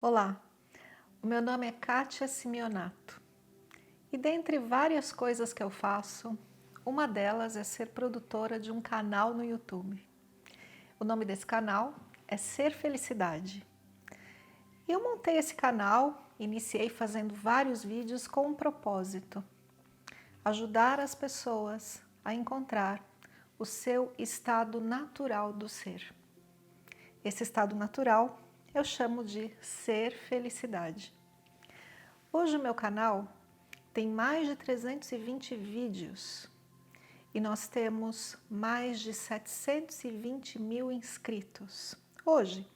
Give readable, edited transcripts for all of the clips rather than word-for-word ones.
Olá, o meu nome é Kátia Simeonato e dentre várias coisas que eu faço, uma delas é ser produtora de um canal no YouTube. O nome desse canal é Ser Felicidade. E eu montei esse canal, iniciei fazendo vários vídeos com um propósito: ajudar as pessoas a encontrar o seu estado natural do ser. Esse estado natural eu chamo de ser felicidade. Hoje o meu canal tem mais de 320 vídeos e nós temos mais de 720 mil inscritos. Hoje,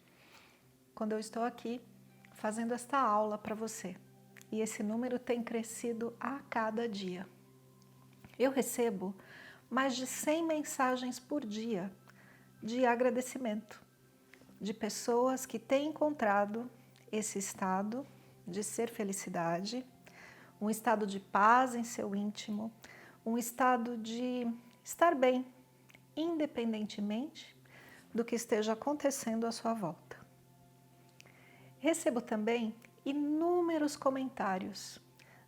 quando eu estou aqui fazendo esta aula para você, e esse número tem crescido a cada dia. Eu recebo mais de 100 mensagens por dia de agradecimento de pessoas que têm encontrado esse estado de ser felicidade, um estado de paz em seu íntimo, um estado de estar bem, independentemente do que esteja acontecendo à sua volta. Recebo também inúmeros comentários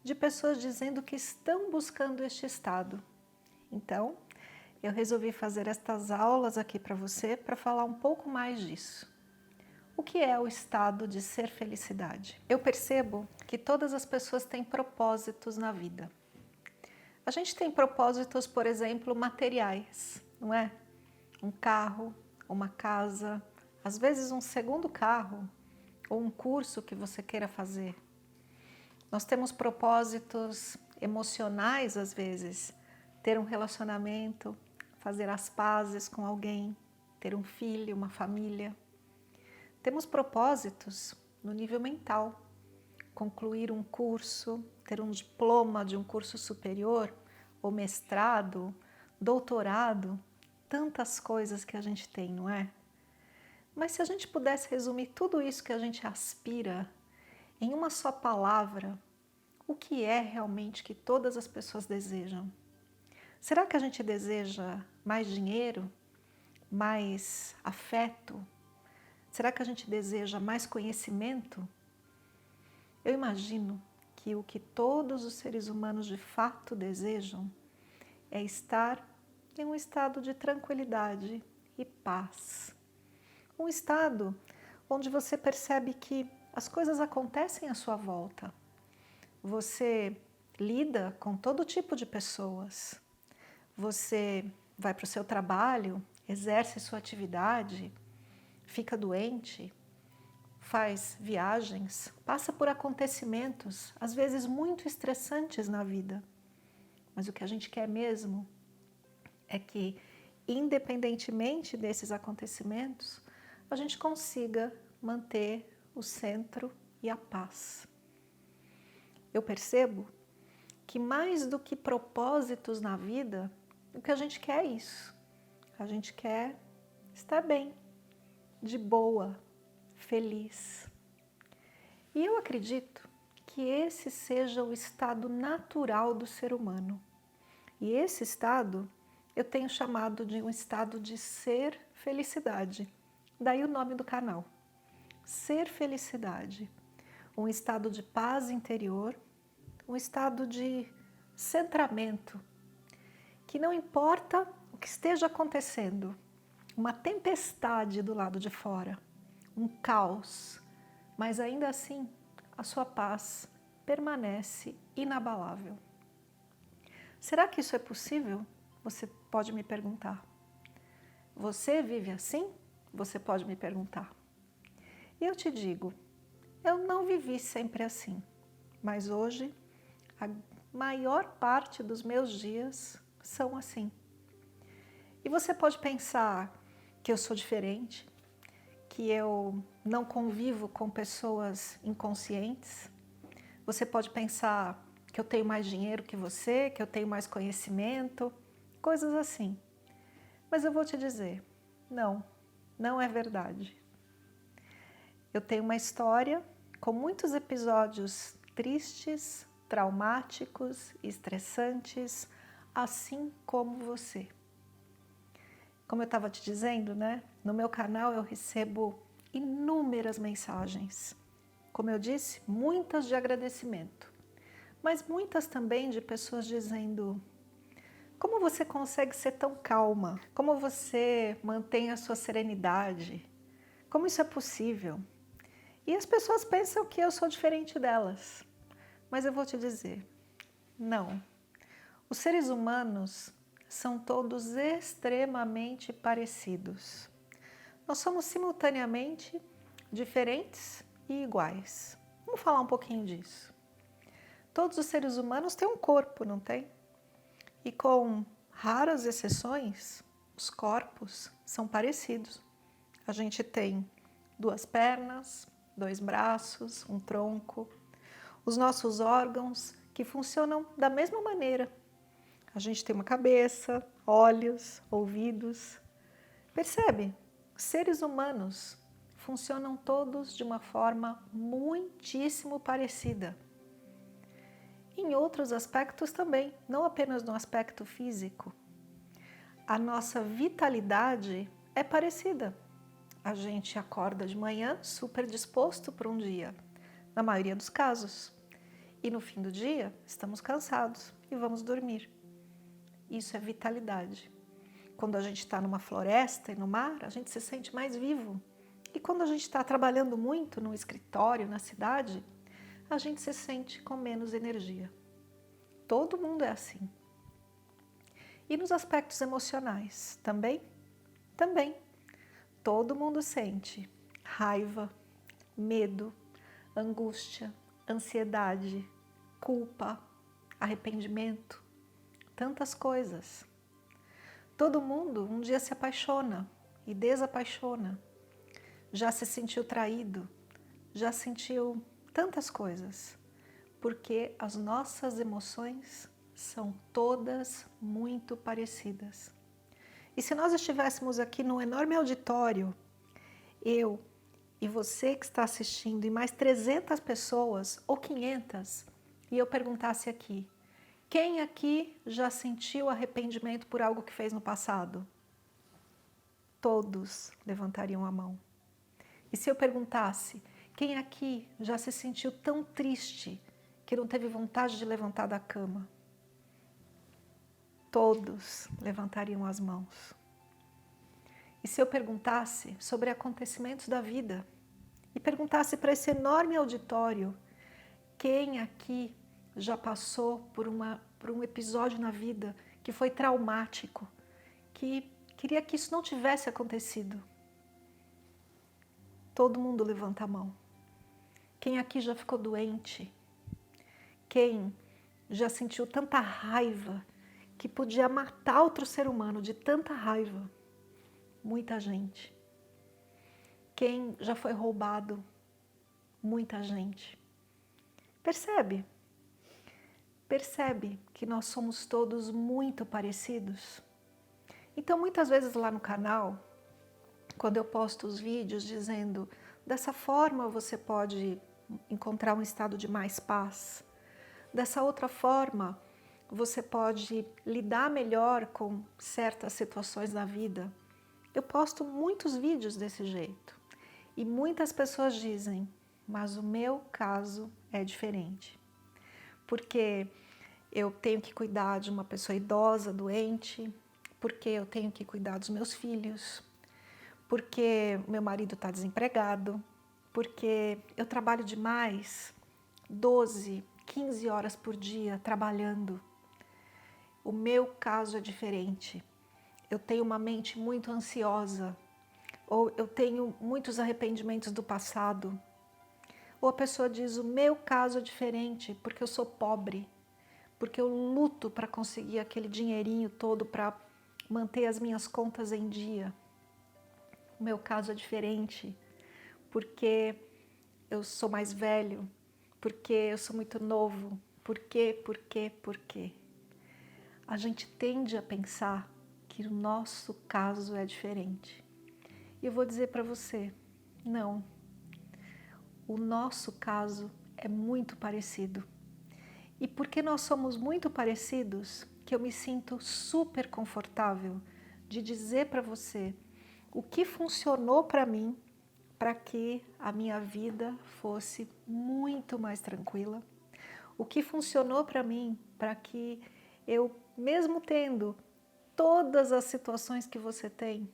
de pessoas dizendo que estão buscando este estado. Então, eu resolvi fazer estas aulas aqui para você para falar um pouco mais disso. O que é o estado de ser felicidade? Eu percebo que todas as pessoas têm propósitos na vida. A gente tem propósitos, por exemplo, materiais, não é? Um carro, uma casa, às vezes um segundo carro ou um curso que você queira fazer. Nós temos propósitos emocionais, às vezes, ter um relacionamento, fazer as pazes com alguém, ter um filho, uma família. Temos propósitos no nível mental, concluir um curso, ter um diploma de um curso superior, ou mestrado, doutorado, tantas coisas que a gente tem, não é? Mas se a gente pudesse resumir tudo isso que a gente aspira em uma só palavra, o que é realmente que todas as pessoas desejam? Será que a gente deseja mais dinheiro, mais afeto? Será que a gente deseja mais conhecimento? Eu imagino que o que todos os seres humanos de fato desejam é estar em um estado de tranquilidade e paz. Um estado onde você percebe que as coisas acontecem à sua volta. Você lida com todo tipo de pessoas. Você vai para o seu trabalho, exerce sua atividade, fica doente, faz viagens, passa por acontecimentos, às vezes muito estressantes na vida. Mas o que a gente quer mesmo é que, independentemente desses acontecimentos, a gente consiga manter o centro e a paz. Eu percebo que mais do que propósitos na vida, o que a gente quer é isso. A gente quer estar bem, de boa, feliz. E eu acredito que esse seja o estado natural do ser humano. E esse estado eu tenho chamado de um estado de ser felicidade. Daí o nome do canal. Ser felicidade. Um estado de paz interior, um estado de centramento, que não importa o que esteja acontecendo, uma tempestade do lado de fora, um caos, mas ainda assim a sua paz permanece inabalável. Será que isso é possível? Você pode me perguntar. Você vive assim? Você pode me perguntar. E eu te digo, eu não vivi sempre assim, mas hoje a maior parte dos meus dias são assim. E você pode pensar que eu sou diferente, que eu não convivo com pessoas inconscientes. Você pode pensar que eu tenho mais dinheiro que você, que eu tenho mais conhecimento, coisas assim. Mas eu vou te dizer, não, não é verdade. Eu tenho uma história com muitos episódios tristes, traumáticos, estressantes, assim como você. Como eu estava te dizendo, né? No meu canal eu recebo inúmeras mensagens como eu disse, muitas de agradecimento, mas muitas também de pessoas dizendo: como você consegue ser tão calma? Como você mantém a sua serenidade? Como isso é possível? E as pessoas pensam que eu sou diferente delas, mas eu vou te dizer, não. Os seres humanos são todos extremamente parecidos. Nós somos simultaneamente diferentes e iguais. Vamos falar um pouquinho disso. Todos os seres humanos têm um corpo, não tem? E com raras exceções, os corpos são parecidos. A gente tem 2 pernas, 2 braços, um tronco. Os nossos órgãos que funcionam da mesma maneira. A gente tem uma cabeça, olhos, ouvidos. Percebe? Os seres humanos funcionam todos de uma forma muitíssimo parecida. Em outros aspectos também, não apenas no aspecto físico. A nossa vitalidade é parecida. A gente acorda de manhã super disposto para um dia, na maioria dos casos. E no fim do dia, estamos cansados e vamos dormir. Isso é vitalidade. Quando a gente está numa floresta e no mar, a gente se sente mais vivo. E quando a gente está trabalhando muito no escritório, na cidade, a gente se sente com menos energia. Todo mundo é assim. E nos aspectos emocionais, também? Também. Todo mundo sente raiva, medo, angústia, ansiedade, culpa, arrependimento, tantas coisas. Todo mundo um dia se apaixona e desapaixona. Já se sentiu traído, já sentiu tantas coisas, porque as nossas emoções são todas muito parecidas. E se nós estivéssemos aqui num enorme auditório, eu e você que está assistindo e mais 300 pessoas ou 500, e eu perguntasse aqui, quem aqui já sentiu arrependimento por algo que fez no passado? Todos levantariam a mão. E se eu perguntasse, quem aqui já se sentiu tão triste que não teve vontade de levantar da cama? Todos levantariam as mãos. E se eu perguntasse sobre acontecimentos da vida e perguntasse para esse enorme auditório, quem aqui já passou por um episódio na vida que foi traumático, que queria que isso não tivesse acontecido? Todo mundo levanta a mão. Quem aqui já ficou doente? Quem já sentiu tanta raiva que podia matar outro ser humano de tanta raiva? Muita gente. Quem já foi roubado? Muita gente. Percebe? Percebe que nós somos todos muito parecidos? Então, muitas vezes lá no canal, quando eu posto os vídeos dizendo dessa forma você pode encontrar um estado de mais paz, dessa outra forma você pode lidar melhor com certas situações da vida, eu posto muitos vídeos desse jeito. E muitas pessoas dizem, mas o meu caso é diferente. Porque eu tenho que cuidar de uma pessoa idosa, doente, porque eu tenho que cuidar dos meus filhos, porque meu marido está desempregado, porque eu trabalho demais, 12, 15 horas por dia trabalhando. O meu caso é diferente. Eu tenho uma mente muito ansiosa, ou eu tenho muitos arrependimentos do passado. Ou a pessoa diz, o meu caso é diferente porque eu sou pobre, porque eu luto para conseguir aquele dinheirinho todo para manter as minhas contas em dia. O meu caso é diferente porque eu sou mais velho, porque eu sou muito novo, por quê? A gente tende a pensar que o nosso caso é diferente. E eu vou dizer para você, não. O nosso caso é muito parecido. E porque nós somos muito parecidos, que eu me sinto super confortável de dizer para você o que funcionou para mim, para que a minha vida fosse muito mais tranquila. O que funcionou para mim, para que eu, mesmo tendo todas as situações que você tem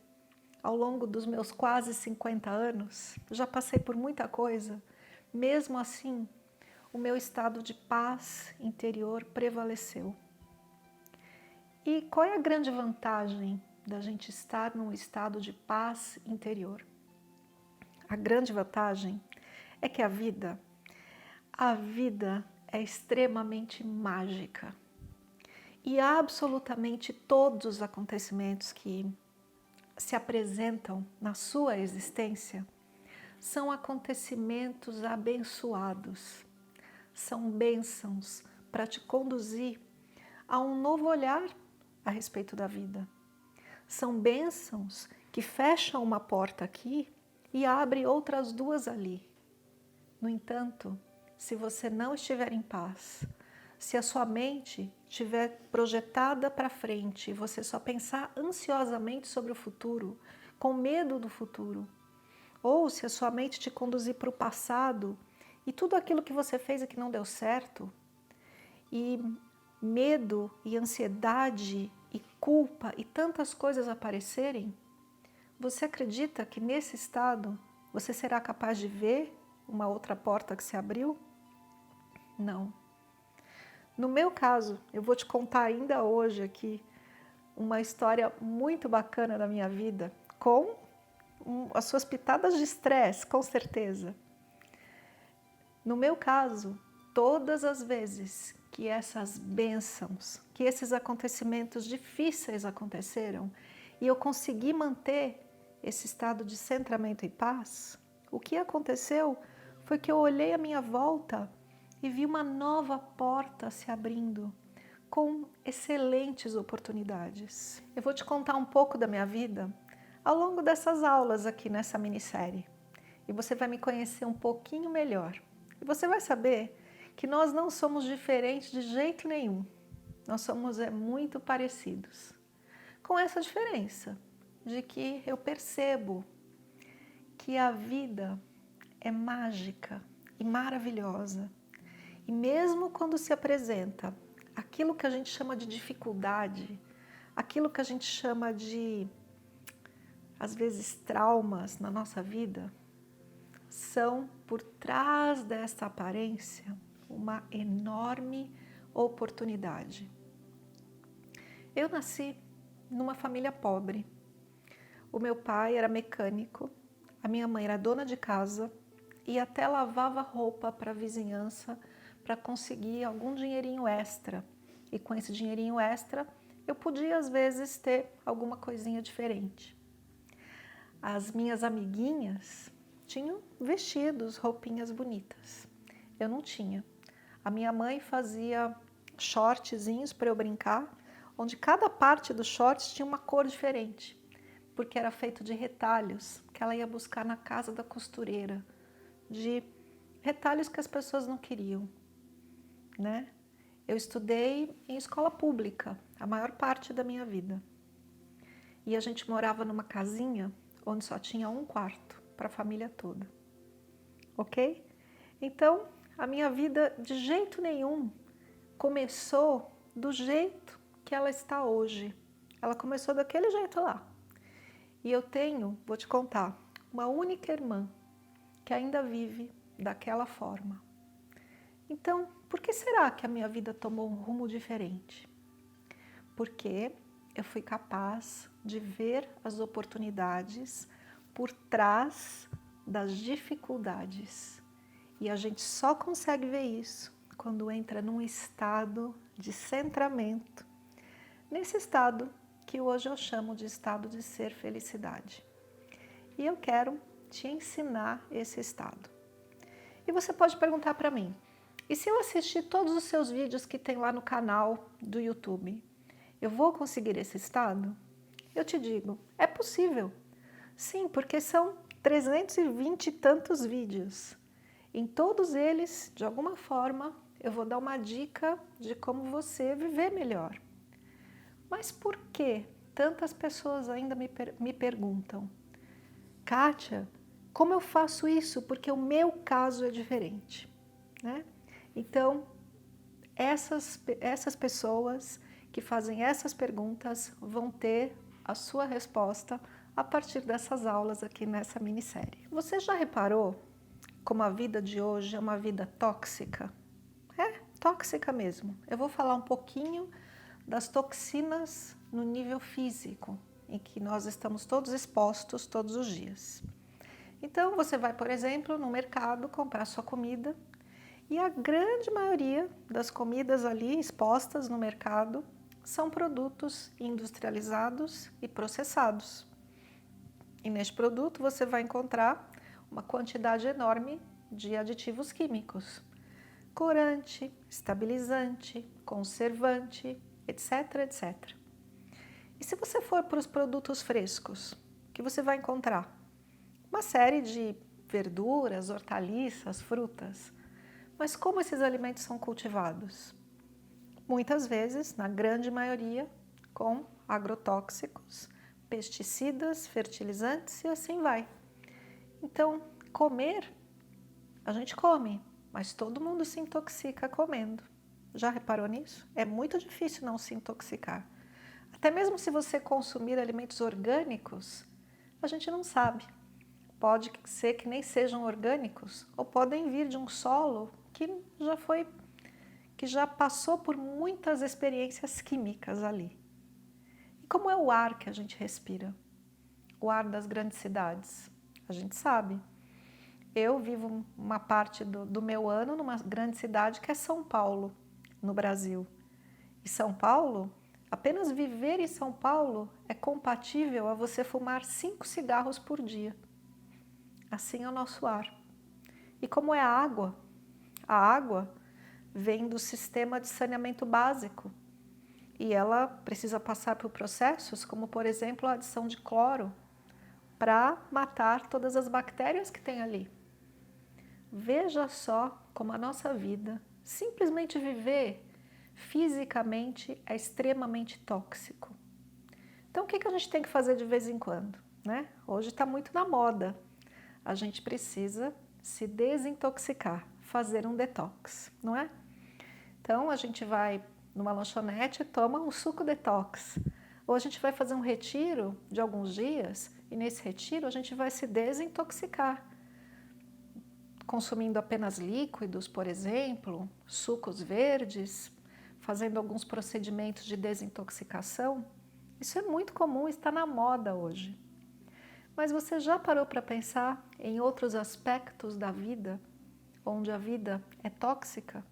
ao longo dos meus quase 50 anos, já passei por muita coisa, mesmo assim, o meu estado de paz interior prevaleceu. E qual é a grande vantagem da gente estar num estado de paz interior? A grande vantagem é que a vida é extremamente mágica. E absolutamente todos os acontecimentos que se apresentam na sua existência são acontecimentos abençoados. São bênçãos para te conduzir a um novo olhar a respeito da vida. São bênçãos que fecham uma porta aqui e abrem outras duas ali. No entanto, se você não estiver em paz, se a sua mente estiver projetada para frente e você só pensar ansiosamente sobre o futuro, com medo do futuro, ou se a sua mente te conduzir para o passado e tudo aquilo que você fez e que não deu certo, e medo e ansiedade e culpa e tantas coisas aparecerem, você acredita que nesse estado você será capaz de ver uma outra porta que se abriu? Não. No meu caso, eu vou te contar ainda hoje aqui uma história muito bacana da minha vida, com as suas pitadas de estresse, com certeza. No meu caso, todas as vezes que essas bênçãos, que esses acontecimentos difíceis aconteceram e eu consegui manter esse estado de centramento e paz, o que aconteceu foi que eu olhei à minha volta e vi uma nova porta se abrindo, com excelentes oportunidades. Eu vou te contar um pouco da minha vida ao longo dessas aulas aqui nessa minissérie. E você vai me conhecer um pouquinho melhor. E você vai saber que nós não somos diferentes de jeito nenhum. Nós somos muito parecidos. Com essa diferença de que eu percebo que a vida é mágica e maravilhosa. E mesmo quando se apresenta aquilo que a gente chama de dificuldade, aquilo que a gente chama de, às vezes, traumas na nossa vida, são, por trás dessa aparência, uma enorme oportunidade. Eu nasci numa família pobre. O meu pai era mecânico, a minha mãe era dona de casa e até lavava roupa para a vizinhança para conseguir algum dinheirinho extra. E com esse dinheirinho extra, eu podia às vezes ter alguma coisinha diferente. As minhas amiguinhas tinham vestidos, roupinhas bonitas. Eu não tinha. A minha mãe fazia shortzinhos para eu brincar, onde cada parte dos shorts tinha uma cor diferente, porque era feito de retalhos que ela ia buscar na casa da costureira, de retalhos que as pessoas não queriam, né? Eu estudei em escola pública a maior parte da minha vida. E a gente morava numa casinha onde só tinha um quarto para a família toda. Ok? Então, a minha vida de jeito nenhum começou do jeito que ela está hoje. Ela começou daquele jeito lá. E eu tenho, vou te contar, uma única irmã que ainda vive daquela forma. Então, por que será que a minha vida tomou um rumo diferente? Porque eu fui capaz de ver as oportunidades por trás das dificuldades. E a gente só consegue ver isso quando entra num estado de centramento, nesse estado que hoje eu chamo de estado de ser felicidade. E eu quero te ensinar esse estado. E você pode perguntar para mim, e se eu assistir todos os seus vídeos que tem lá no canal do YouTube, eu vou conseguir esse estado? Eu te digo, é possível. Sim, porque são 320 e tantos vídeos. Em todos eles, de alguma forma, eu vou dar uma dica de como você viver melhor. Mas por que tantas pessoas ainda me perguntam, Kátia, Como eu faço isso? Porque o meu caso é diferente, né? Então, essas pessoas que fazem essas perguntas vão ter a sua resposta a partir dessas aulas aqui nessa minissérie. Você já reparou como a vida de hoje é uma vida tóxica? É, tóxica mesmo. Eu vou falar um pouquinho das toxinas no nível físico, em que nós estamos todos expostos todos os dias. Então, você vai, por exemplo, no mercado comprar sua comida e a grande maioria das comidas ali expostas no mercado são produtos industrializados e processados. E neste produto você vai encontrar uma quantidade enorme de aditivos químicos. Corante, estabilizante, conservante, etc, etc. E se você for para os produtos frescos, o que você vai encontrar? Uma série de verduras, hortaliças, frutas. Mas como esses alimentos são cultivados? Muitas vezes, na grande maioria, com agrotóxicos, pesticidas, fertilizantes e assim vai. Então, comer, a gente come, mas todo mundo se intoxica comendo. Já reparou nisso? É muito difícil não se intoxicar. Até mesmo se você consumir alimentos orgânicos, a gente não sabe. Pode ser que nem sejam orgânicos, ou podem vir de um solo que já passou por muitas experiências químicas ali. E como é o ar que a gente respira? O ar das grandes cidades? A gente sabe. Eu vivo uma parte do meu ano numa grande cidade que é São Paulo, no Brasil. E São Paulo, apenas viver em São Paulo é compatível a você fumar 5 cigarros por dia. Assim é o nosso ar. E como é a água? A água vem do sistema de saneamento básico e ela precisa passar por processos como, por exemplo, a adição de cloro para matar todas as bactérias que tem ali. Veja só como a nossa vida, simplesmente viver fisicamente é extremamente tóxico. Então, o que a gente tem que fazer de vez em quando, né? Hoje está muito na moda. A gente precisa se desintoxicar, fazer um detox, não é? Então, a gente vai numa lanchonete e toma um suco detox. Ou a gente vai fazer um retiro de alguns dias e nesse retiro a gente vai se desintoxicar. Consumindo apenas líquidos, por exemplo, sucos verdes, fazendo alguns procedimentos de desintoxicação. Isso é muito comum, está na moda hoje. Mas você já parou para pensar em outros aspectos da vida, onde a vida é tóxica?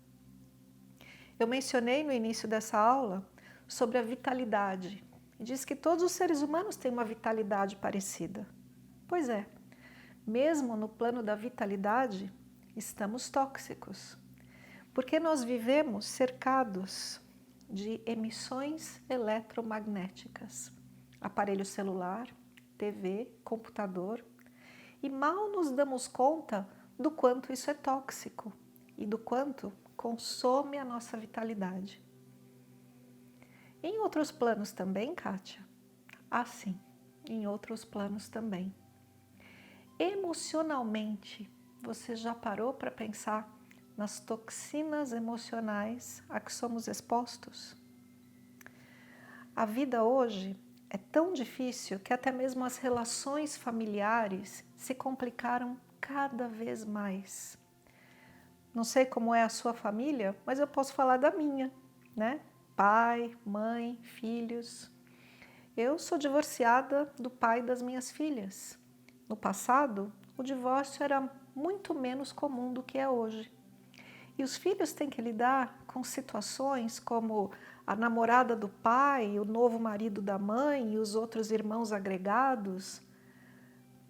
Eu mencionei no início dessa aula sobre a vitalidade. E diz que todos os seres humanos têm uma vitalidade parecida. Pois é, mesmo no plano da vitalidade, estamos tóxicos. Porque nós vivemos cercados de emissões eletromagnéticas. Aparelho celular, TV, computador, e mal nos damos conta do quanto isso é tóxico e do quanto consome a nossa vitalidade. Em outros planos também, Kátia? Ah, sim, em outros planos também. Emocionalmente, você já parou para pensar nas toxinas emocionais a que somos expostos? A vida hoje é tão difícil que até mesmo as relações familiares se complicaram cada vez mais. Não sei como é a sua família, mas eu posso falar da minha, né? Pai, mãe, filhos. Eu sou divorciada do pai das minhas filhas. No passado, o divórcio era muito menos comum do que é hoje. E os filhos têm que lidar com situações como a namorada do pai, o novo marido da mãe e os outros irmãos agregados.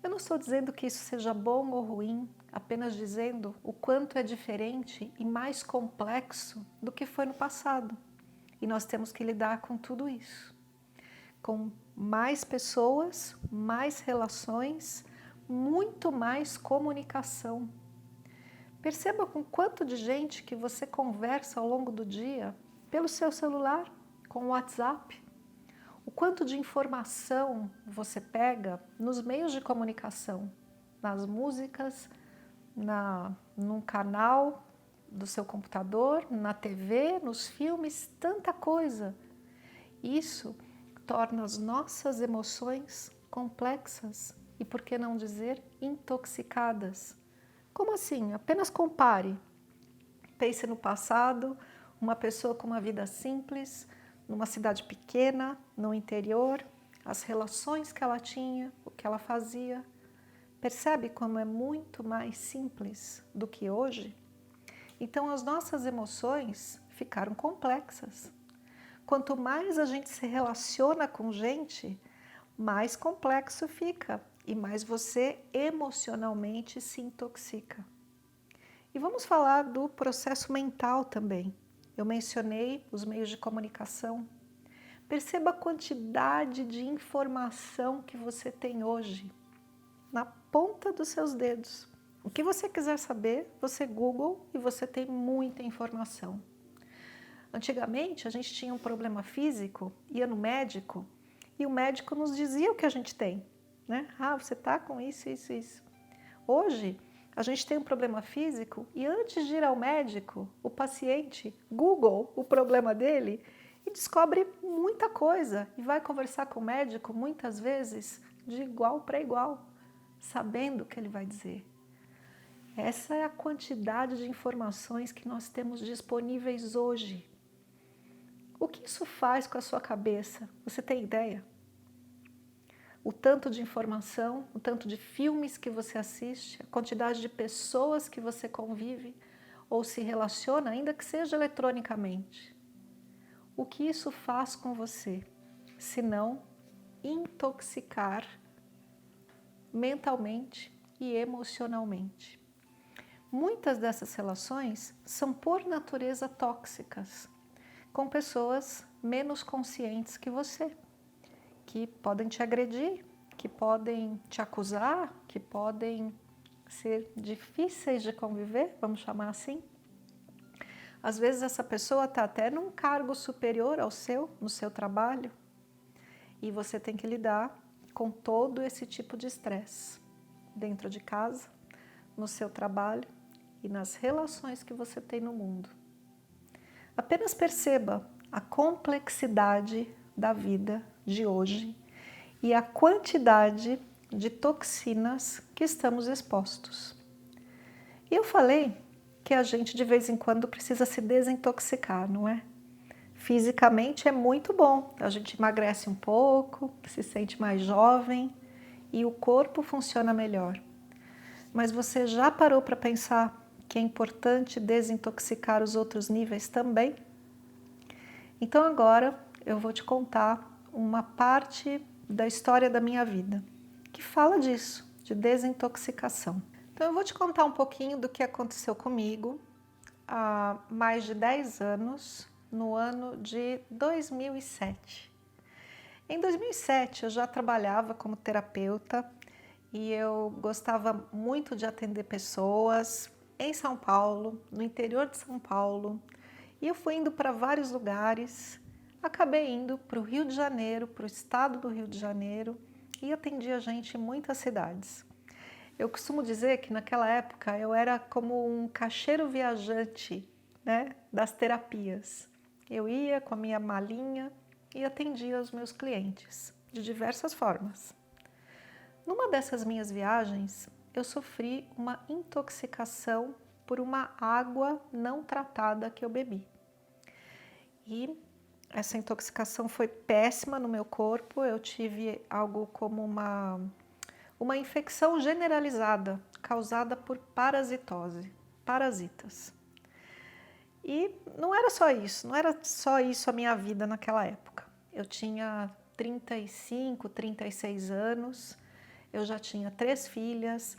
Eu não estou dizendo que isso seja bom ou ruim, apenas dizendo o quanto é diferente e mais complexo do que foi no passado. E nós temos que lidar com tudo isso. Com mais pessoas, mais relações, muito mais comunicação. Perceba com quanto de gente que você conversa ao longo do dia pelo seu celular, com o WhatsApp. O quanto de informação você pega nos meios de comunicação. nas músicas, num canal do seu computador, na TV, nos filmes, tanta coisa. Isso torna as nossas emoções complexas e, por que não dizer, intoxicadas. Como assim? Apenas compare. Pense no passado, uma pessoa com uma vida simples, numa cidade pequena, no interior, as relações que ela tinha, o que ela fazia. Percebe como é muito mais simples do que hoje? Então as nossas emoções ficaram complexas. Quanto mais a gente se relaciona com gente, mais complexo fica e mais você emocionalmente se intoxica. E vamos falar do processo mental também. Eu mencionei os meios de comunicação. Perceba a quantidade de informação que você tem hoje, na ponta dos seus dedos. O que você quiser saber, você Google e você tem muita informação. Antigamente, a gente tinha um problema físico, ia no médico e o médico nos dizia o que a gente tem, né? Ah, você está com isso, isso, isso. Hoje, a gente tem um problema físico e antes de ir ao médico, o paciente Google o problema dele e descobre muita coisa e vai conversar com o médico muitas vezes de igual para igual, sabendo o que ele vai dizer. Essa é a quantidade de informações que nós temos disponíveis hoje. O que isso faz com a sua cabeça? Você tem ideia? O tanto de informação, o tanto de filmes que você assiste, a quantidade de pessoas que você convive ou se relaciona, ainda que seja eletronicamente. O que isso faz com você, se não intoxicar mentalmente e emocionalmente? Muitas dessas relações são por natureza tóxicas, com pessoas menos conscientes que você, que podem te agredir, que podem te acusar, que podem ser difíceis de conviver, vamos chamar assim. Às vezes essa pessoa está até num cargo superior ao seu, no seu trabalho, e você tem que lidar com todo esse tipo de estresse dentro de casa, no seu trabalho e nas relações que você tem no mundo. Apenas perceba a complexidade da vida de hoje e a quantidade de toxinas que estamos expostos. E eu falei que a gente de vez em quando precisa se desintoxicar, não é? Fisicamente é muito bom, a gente emagrece um pouco, se sente mais jovem e o corpo funciona melhor. Mas você já parou para pensar que é importante desintoxicar os outros níveis também? Então agora eu vou te contar uma parte da história da minha vida que fala disso, de desintoxicação. Então eu vou te contar um pouquinho do que aconteceu comigo há mais de 10 anos, no ano de 2007. Em 2007 eu já trabalhava como terapeuta e eu gostava muito de atender pessoas em São Paulo, no interior de São Paulo, e eu fui indo para vários lugares, acabei indo para o Rio de Janeiro, para o estado do Rio de Janeiro, e atendia gente em muitas cidades. Eu costumo dizer que naquela época eu era como um caixeiro viajante, né, das terapias. Eu ia com a minha malinha e atendia os meus clientes de diversas formas. Numa dessas minhas viagens, eu sofri uma intoxicação por uma água não tratada que eu bebi. E essa intoxicação foi péssima no meu corpo, eu tive algo como uma infecção generalizada causada por parasitose, parasitas. E não era só isso a minha vida naquela época. Eu tinha 35, 36 anos, eu já tinha 3 filhas,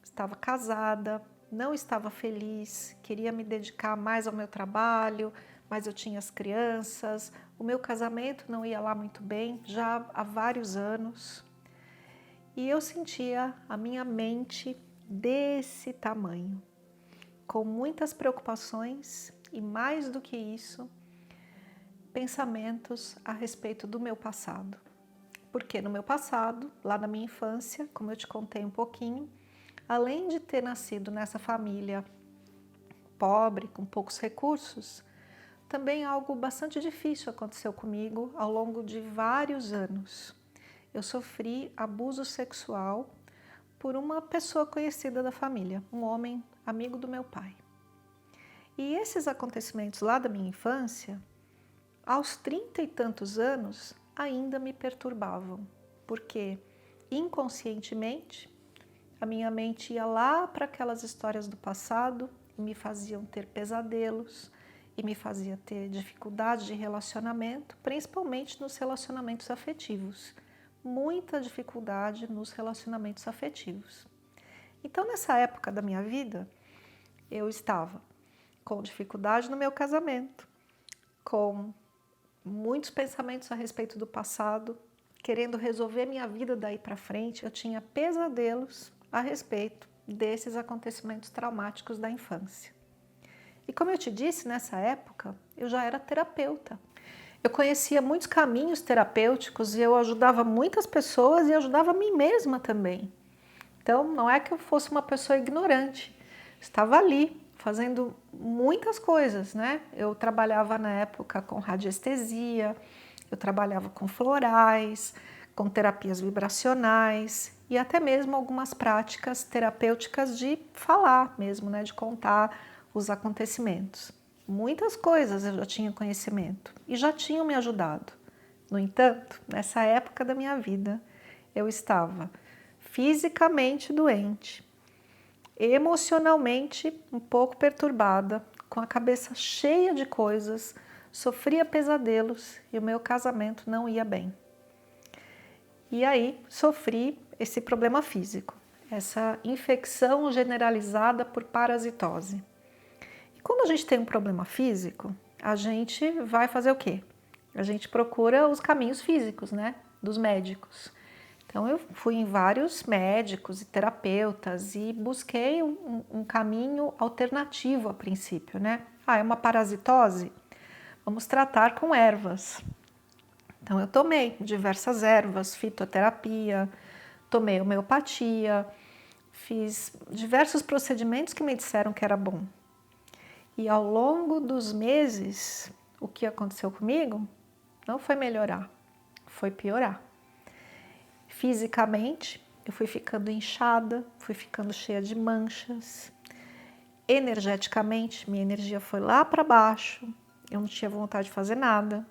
estava casada, não estava feliz, queria me dedicar mais ao meu trabalho, mas eu tinha as crianças, o meu casamento não ia lá muito bem, já há vários anos. E eu sentia a minha mente desse tamanho, com muitas preocupações e, mais do que isso, pensamentos a respeito do meu passado. Porque no meu passado, lá na minha infância, como eu te contei um pouquinho, além de ter nascido nessa família pobre, com poucos recursos, também algo bastante difícil aconteceu comigo ao longo de vários anos. Eu sofri abuso sexual por uma pessoa conhecida da família, um homem amigo do meu pai. E esses acontecimentos lá da minha infância, aos 30 e tantos anos, ainda me perturbavam, porque inconscientemente a minha mente ia lá para aquelas histórias do passado e me faziam ter pesadelos e me fazia ter dificuldade de relacionamento, principalmente nos relacionamentos afetivos. Muita dificuldade nos relacionamentos afetivos. Então, nessa época da minha vida, eu estava com dificuldade no meu casamento, com muitos pensamentos a respeito do passado, querendo resolver minha vida daí para frente. Eu tinha pesadelos a respeito desses acontecimentos traumáticos da infância. E como eu te disse, nessa época, eu já era terapeuta. Eu conhecia muitos caminhos terapêuticos e eu ajudava muitas pessoas e ajudava a mim mesma também. Então, não é que eu fosse uma pessoa ignorante. Estava ali, fazendo muitas coisas, né? Eu trabalhava na época com radiestesia, eu trabalhava com florais, com terapias vibracionais e até mesmo algumas práticas terapêuticas de falar mesmo, né? De contar os acontecimentos. Muitas coisas eu já tinha conhecimento e já tinham me ajudado. No entanto, nessa época da minha vida, eu estava fisicamente doente, emocionalmente um pouco perturbada, com a cabeça cheia de coisas, sofria pesadelos e o meu casamento não ia bem. E aí sofri esse problema físico, essa infecção generalizada por parasitose. Quando a gente tem um problema físico, a gente vai fazer o quê? A gente procura os caminhos físicos, né? Dos médicos. Então eu fui em vários médicos e terapeutas e busquei um caminho alternativo a princípio, né? É uma parasitose? Vamos tratar com ervas. Então eu tomei diversas ervas, fitoterapia, tomei homeopatia, fiz diversos procedimentos que me disseram que era bom. E ao longo dos meses, o que aconteceu comigo não foi melhorar, foi piorar. Fisicamente, eu fui ficando inchada, fui ficando cheia de manchas. Energeticamente, minha energia foi lá para baixo, eu não tinha vontade de fazer nada.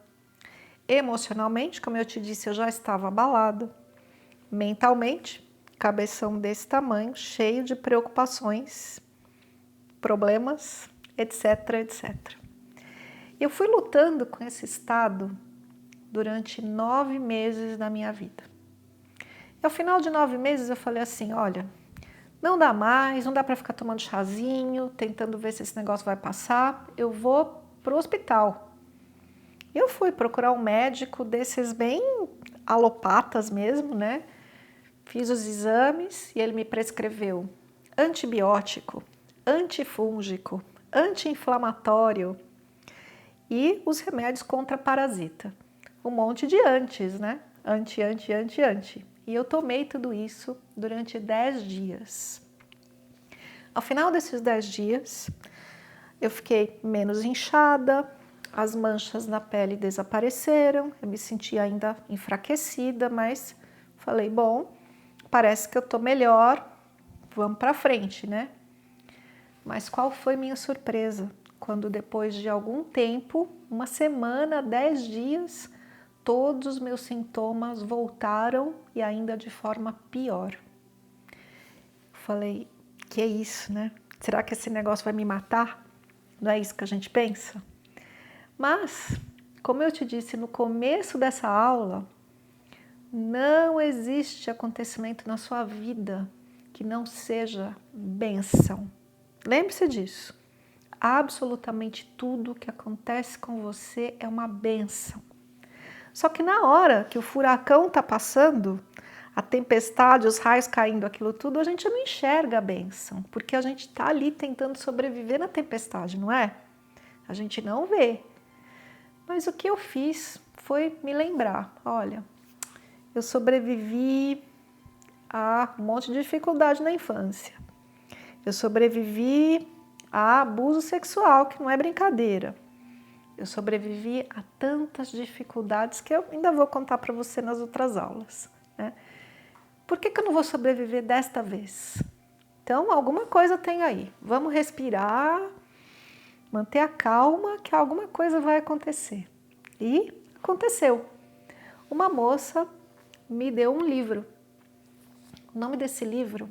Emocionalmente, como eu te disse, eu já estava abalada. Mentalmente, cabeção desse tamanho, cheio de preocupações, problemas, etc, etc. Eu fui lutando com esse estado durante 9 meses da minha vida. E ao final de 9 meses eu falei assim, olha, não dá mais, não dá para ficar tomando chazinho, tentando ver se esse negócio vai passar, eu vou pro hospital. Eu fui procurar um médico desses bem alopatas mesmo, né? Fiz os exames e ele me prescreveu antibiótico, antifúngico, anti-inflamatório e os remédios contra parasita. Um monte de antes, né? Anti. E eu tomei tudo isso durante 10 dias. Ao final desses 10 dias, eu fiquei menos inchada, as manchas na pele desapareceram, eu me senti ainda enfraquecida, mas falei, bom, parece que eu tô melhor, vamos para frente, né? Mas qual foi minha surpresa? Quando depois de algum tempo, uma semana, 10 dias, todos os meus sintomas voltaram e ainda de forma pior. Falei, que é isso, né? Será que esse negócio vai me matar? Não é isso que a gente pensa? Mas, como eu te disse no começo dessa aula, não existe acontecimento na sua vida que não seja bênção. Lembre-se disso. Absolutamente tudo que acontece com você é uma bênção. Só que na hora que o furacão está passando, a tempestade, os raios caindo, aquilo tudo, a gente não enxerga a bênção, porque a gente está ali tentando sobreviver na tempestade, não é? A gente não vê. Mas o que eu fiz foi me lembrar, olha, eu sobrevivi a um monte de dificuldade na infância. Eu sobrevivi a abuso sexual, que não é brincadeira. Eu sobrevivi a tantas dificuldades que eu ainda vou contar para você nas outras aulas, né? Por que eu não vou sobreviver desta vez? Então, alguma coisa tem aí. Vamos respirar, manter a calma, que alguma coisa vai acontecer. E aconteceu. Uma moça me deu um livro. O nome desse livro,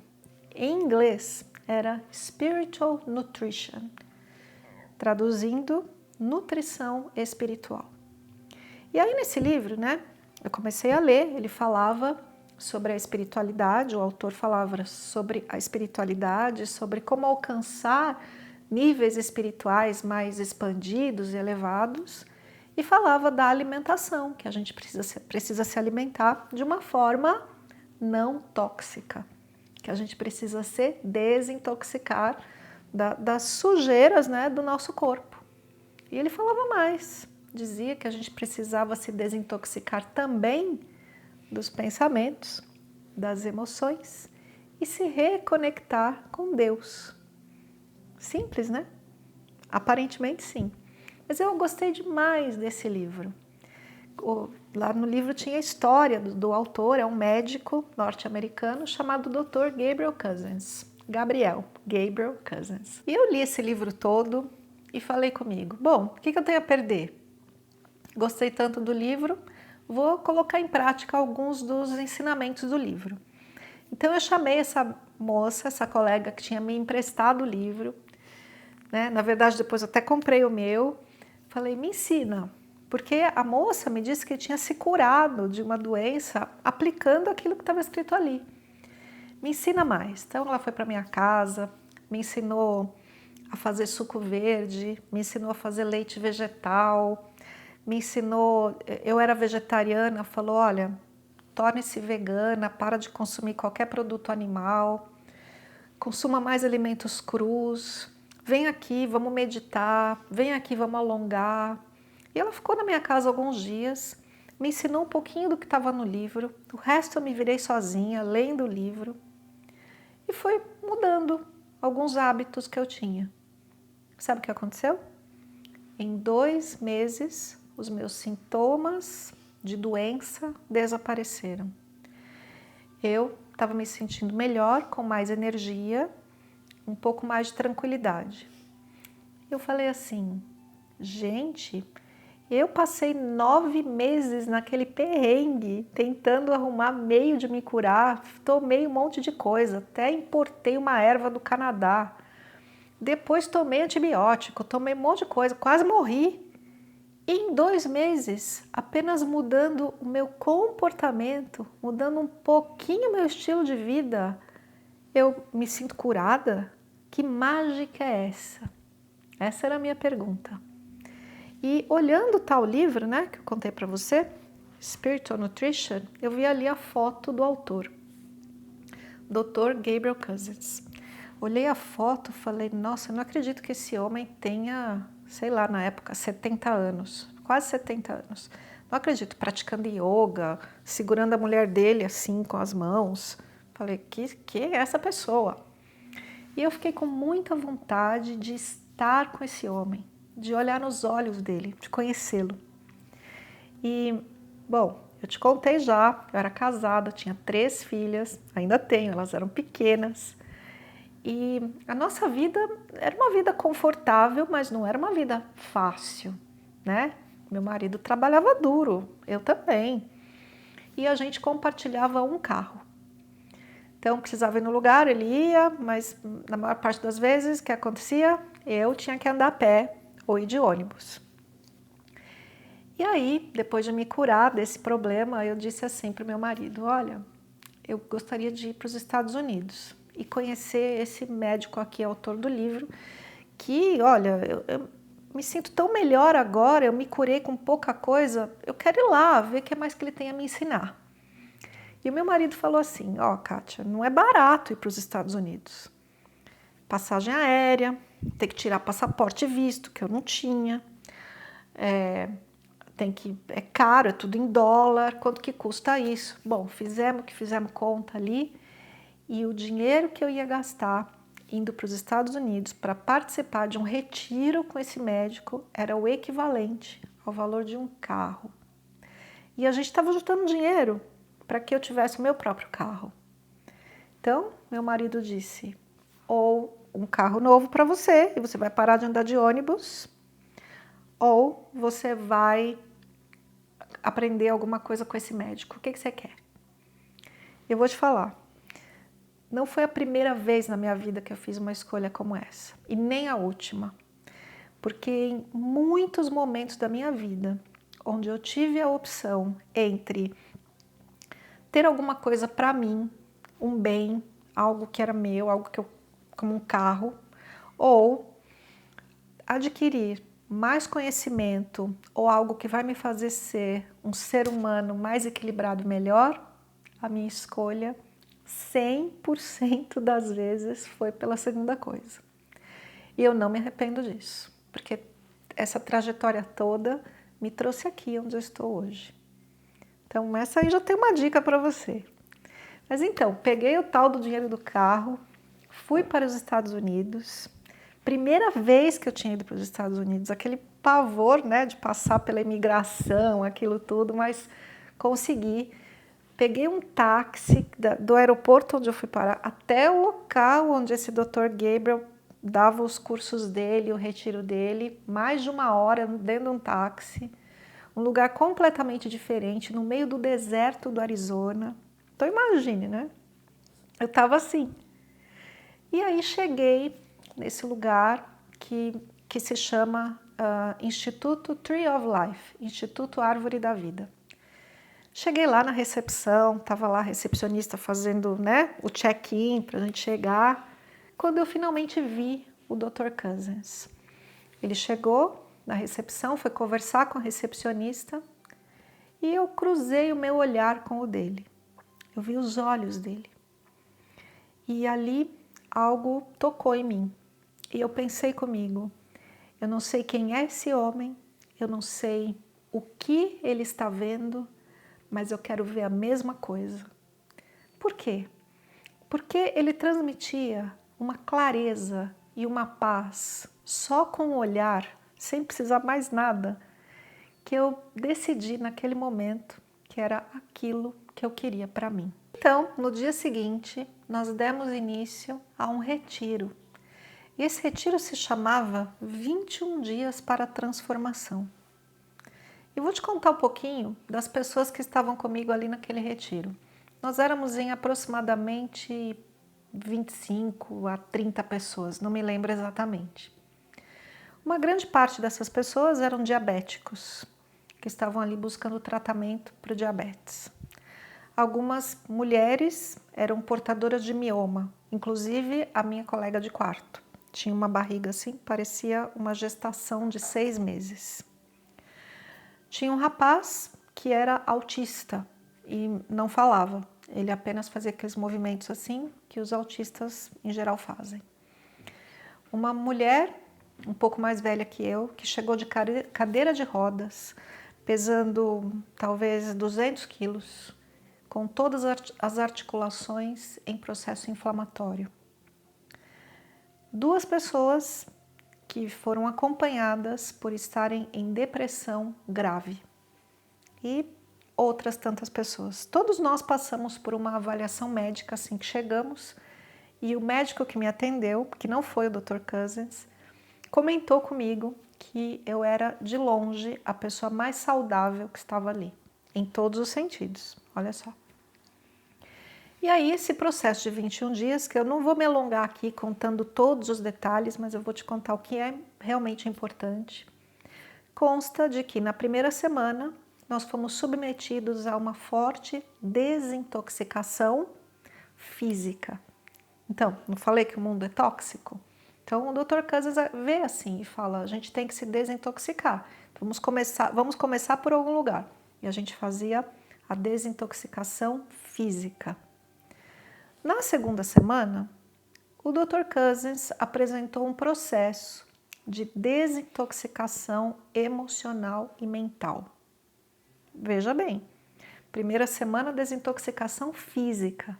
em inglês, era Spiritual Nutrition, traduzindo, nutrição espiritual. E aí nesse livro, né, eu comecei a ler, ele falava sobre a espiritualidade, o autor falava sobre a espiritualidade, sobre como alcançar níveis espirituais mais expandidos e elevados, e falava da alimentação, que a gente precisa se alimentar de uma forma não tóxica, que a gente precisa se desintoxicar das sujeiras, né, do nosso corpo. E ele falava mais, dizia que a gente precisava se desintoxicar também dos pensamentos, das emoções e se reconectar com Deus. Simples, né? Aparentemente sim. Mas eu gostei demais desse livro. Lá no livro tinha a história do autor, é um médico norte-americano chamado Dr. Gabriel Cousens. Gabriel Cousens. E eu li esse livro todo e falei comigo, bom, o que eu tenho a perder? Gostei tanto do livro, vou colocar em prática alguns dos ensinamentos do livro. Então eu chamei essa moça, essa colega que tinha me emprestado o livro, né? Na verdade depois eu até comprei o meu, falei, me ensina, porque a moça me disse que tinha se curado de uma doença aplicando aquilo que estava escrito ali. Me ensina mais. Então ela foi para minha casa, me ensinou a fazer suco verde, me ensinou a fazer leite vegetal, me ensinou, eu era vegetariana, falou, olha, torne-se vegana, para de consumir qualquer produto animal, consuma mais alimentos crus, vem aqui, vamos meditar, vem aqui, vamos alongar. E ela ficou na minha casa alguns dias, me ensinou um pouquinho do que estava no livro, o resto eu me virei sozinha, lendo o livro, e foi mudando alguns hábitos que eu tinha. Sabe o que aconteceu? Em 2 meses, os meus sintomas de doença desapareceram. Eu estava me sentindo melhor, com mais energia, um pouco mais de tranquilidade. Eu falei assim, gente, eu passei 9 meses naquele perrengue, tentando arrumar meio de me curar, tomei um monte de coisa, até importei uma erva do Canadá, depois tomei antibiótico, tomei um monte de coisa, quase morri. E em 2 meses, apenas mudando o meu comportamento, mudando um pouquinho o meu estilo de vida, eu me sinto curada? Que mágica é essa? Essa era a minha pergunta. E olhando tal livro, né, que eu contei para você, Spiritual Nutrition, eu vi ali a foto do autor, Dr. Gabriel Cousens. Olhei a foto e falei, nossa, eu não acredito que esse homem tenha, sei lá, na época, 70 anos, quase 70 anos. Não acredito, praticando yoga, segurando a mulher dele assim com as mãos. Falei, que é essa pessoa? E eu fiquei com muita vontade de estar com esse homem, de olhar nos olhos dele, de conhecê-lo. E, bom, eu te contei já, eu era casada, tinha 3 filhas, ainda tenho, elas eram pequenas. E a nossa vida era uma vida confortável, mas não era uma vida fácil, né? Meu marido trabalhava duro, eu também. E a gente compartilhava um carro. Então precisava ir no lugar, ele ia, mas na maior parte das vezes o que acontecia? Eu tinha que andar a pé ou ir de ônibus. E aí, depois de me curar desse problema, eu disse assim para o meu marido, olha, eu gostaria de ir para os Estados Unidos e conhecer esse médico aqui, autor do livro, que, olha, eu me sinto tão melhor agora, eu me curei com pouca coisa, eu quero ir lá, ver o que mais que ele tem a me ensinar. E o meu marido falou assim, ó, Kátia, não é barato ir para os Estados Unidos. Passagem aérea, tem que tirar passaporte e visto, que eu não tinha. É caro, é tudo em dólar, quanto que custa isso? Bom, fizemos conta ali e o dinheiro que eu ia gastar indo para os Estados Unidos para participar de um retiro com esse médico era o equivalente ao valor de um carro. E a gente estava juntando dinheiro para que eu tivesse o meu próprio carro. Então, meu marido disse, ou um carro novo para você, e você vai parar de andar de ônibus, ou você vai aprender alguma coisa com esse médico. O que você quer? Eu vou te falar, não foi a primeira vez na minha vida que eu fiz uma escolha como essa, e nem a última, porque em muitos momentos da minha vida, onde eu tive a opção entre ter alguma coisa para mim, um bem, algo que era meu, algo que eu, como um carro, ou adquirir mais conhecimento ou algo que vai me fazer ser um ser humano mais equilibrado e melhor, a minha escolha 100% das vezes foi pela segunda coisa. E eu não me arrependo disso, porque essa trajetória toda me trouxe aqui onde eu estou hoje. Então essa aí já tem uma dica para você. Mas então, peguei o tal do dinheiro do carro, fui para os Estados Unidos. Primeira vez que eu tinha ido para os Estados Unidos, aquele pavor, né, de passar pela imigração, aquilo tudo, mas consegui. Peguei um táxi do aeroporto onde eu fui parar até o local onde esse Dr. Gabriel dava os cursos dele, o retiro dele, mais de 1 hora dentro de um táxi, um lugar completamente diferente, no meio do deserto do Arizona. Então imagine, né? Eu estava assim. E aí cheguei nesse lugar que se chama Instituto Tree of Life, Instituto Árvore da Vida. Cheguei lá na recepção, estava lá a recepcionista fazendo, né, o check-in para a gente chegar, quando eu finalmente vi o Dr. Cousins. Ele chegou na recepção, foi conversar com a recepcionista e eu cruzei o meu olhar com o dele. Eu vi os olhos dele. E ali algo tocou em mim. E eu pensei comigo, eu não sei quem é esse homem, eu não sei o que ele está vendo, mas eu quero ver a mesma coisa. Por quê? Porque ele transmitia uma clareza e uma paz, só com o olhar, sem precisar mais nada, que eu decidi naquele momento que era aquilo que eu queria para mim. Então, no dia seguinte, nós demos início a um retiro. E esse retiro se chamava 21 Dias para a Transformação. E vou te contar um pouquinho das pessoas que estavam comigo ali naquele retiro. Nós éramos em aproximadamente 25 a 30 pessoas, não me lembro exatamente. Uma grande parte dessas pessoas eram diabéticos, que estavam ali buscando tratamento para o diabetes. Algumas mulheres eram portadoras de mioma, inclusive a minha colega de quarto. Tinha uma barriga assim, parecia uma gestação de 6 meses. Tinha um rapaz que era autista e não falava. Ele apenas fazia aqueles movimentos assim que os autistas em geral fazem. Uma mulher um pouco mais velha que eu, que chegou de cadeira de rodas, pesando talvez 200 quilos, com todas as articulações em processo inflamatório. 2 pessoas que foram acompanhadas por estarem em depressão grave e outras tantas pessoas. Todos nós passamos por uma avaliação médica assim que chegamos e o médico que me atendeu, que não foi o Dr. Cousins, comentou comigo que eu era de longe a pessoa mais saudável que estava ali, em todos os sentidos, olha só. E aí esse processo de 21 dias, que eu não vou me alongar aqui contando todos os detalhes, mas eu vou te contar o que é realmente importante, consta de que na primeira semana nós fomos submetidos a uma forte desintoxicação física. Então, não falei que o mundo é tóxico? Então o Dr. Cousins vê assim e fala, a gente tem que se desintoxicar, vamos começar por algum lugar. E a gente fazia a desintoxicação física. Na segunda semana, o Dr. Cousins apresentou um processo de desintoxicação emocional e mental. Veja bem, primeira semana, desintoxicação física.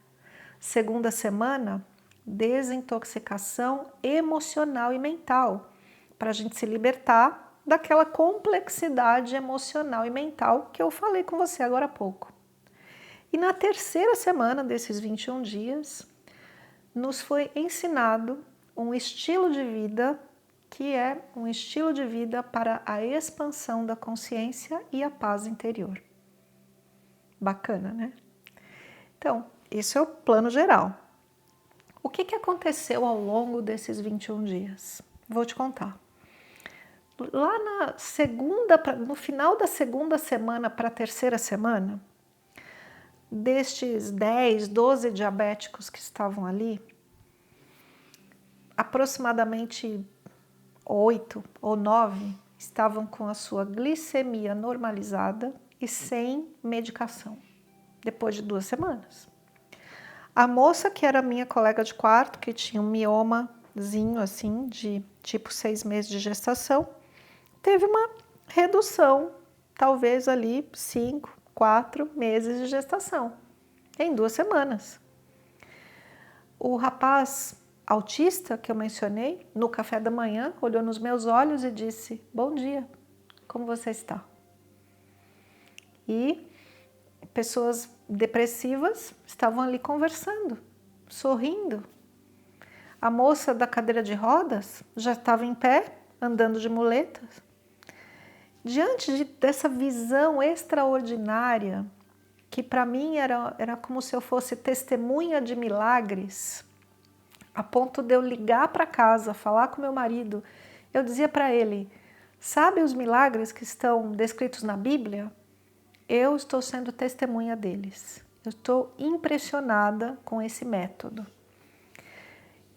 Segunda semana, desintoxicação emocional e mental, para a gente se libertar daquela complexidade emocional e mental que eu falei com você agora há pouco. E na terceira semana desses 21 dias, nos foi ensinado um estilo de vida que é um estilo de vida para a expansão da consciência e a paz interior. Bacana, né? Então, esse é o plano geral. O que aconteceu ao longo desses 21 dias? Vou te contar. Lá no final da segunda semana para a terceira semana, destes 10, 12 diabéticos que estavam ali, aproximadamente 8 ou 9 estavam com a sua glicemia normalizada e sem medicação, depois de 2 semanas. A moça que era minha colega de quarto, que tinha um miomazinho assim, de tipo 6 meses de gestação, teve uma redução, talvez ali 5, 4 meses de gestação, em 2 semanas. O rapaz autista que eu mencionei, no café da manhã, olhou nos meus olhos e disse: "Bom dia, como você está?" E pessoas depressivas estavam ali conversando, sorrindo. A moça da cadeira de rodas já estava em pé, andando de muletas. Diante dessa visão extraordinária, que para mim era como se eu fosse testemunha de milagres, a ponto de eu ligar para casa, falar com meu marido, eu dizia para ele: "Sabe os milagres que estão descritos na Bíblia? Eu estou sendo testemunha deles. Eu estou impressionada com esse método."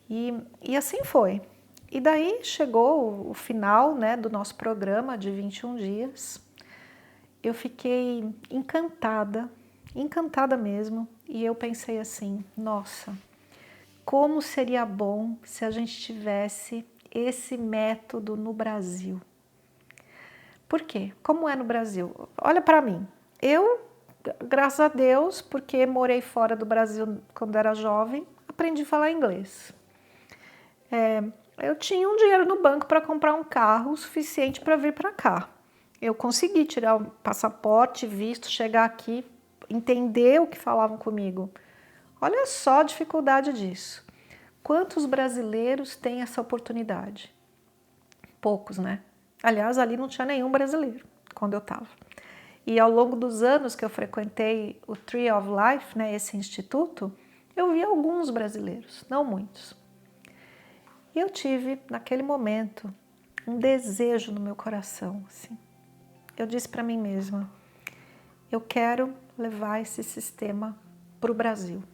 E assim foi. E daí chegou o final, né, do nosso programa de 21 dias. Eu fiquei encantada, encantada mesmo. E eu pensei assim: nossa, como seria bom se a gente tivesse esse método no Brasil. Por quê? Como é no Brasil? Olha para mim. Eu, graças a Deus, porque morei fora do Brasil quando era jovem, aprendi a falar inglês. Eu tinha um dinheiro no banco para comprar um carro suficiente para vir para cá. Eu consegui tirar o passaporte, visto, chegar aqui, entender o que falavam comigo. Olha só a dificuldade disso. Quantos brasileiros têm essa oportunidade? Poucos, né? Aliás, ali não tinha nenhum brasileiro quando eu estava. E ao longo dos anos que eu frequentei o Tree of Life, né, esse instituto, eu vi alguns brasileiros, não muitos. E eu tive, naquele momento, um desejo no meu coração. Assim. Eu disse para mim mesma: eu quero levar esse sistema para o Brasil,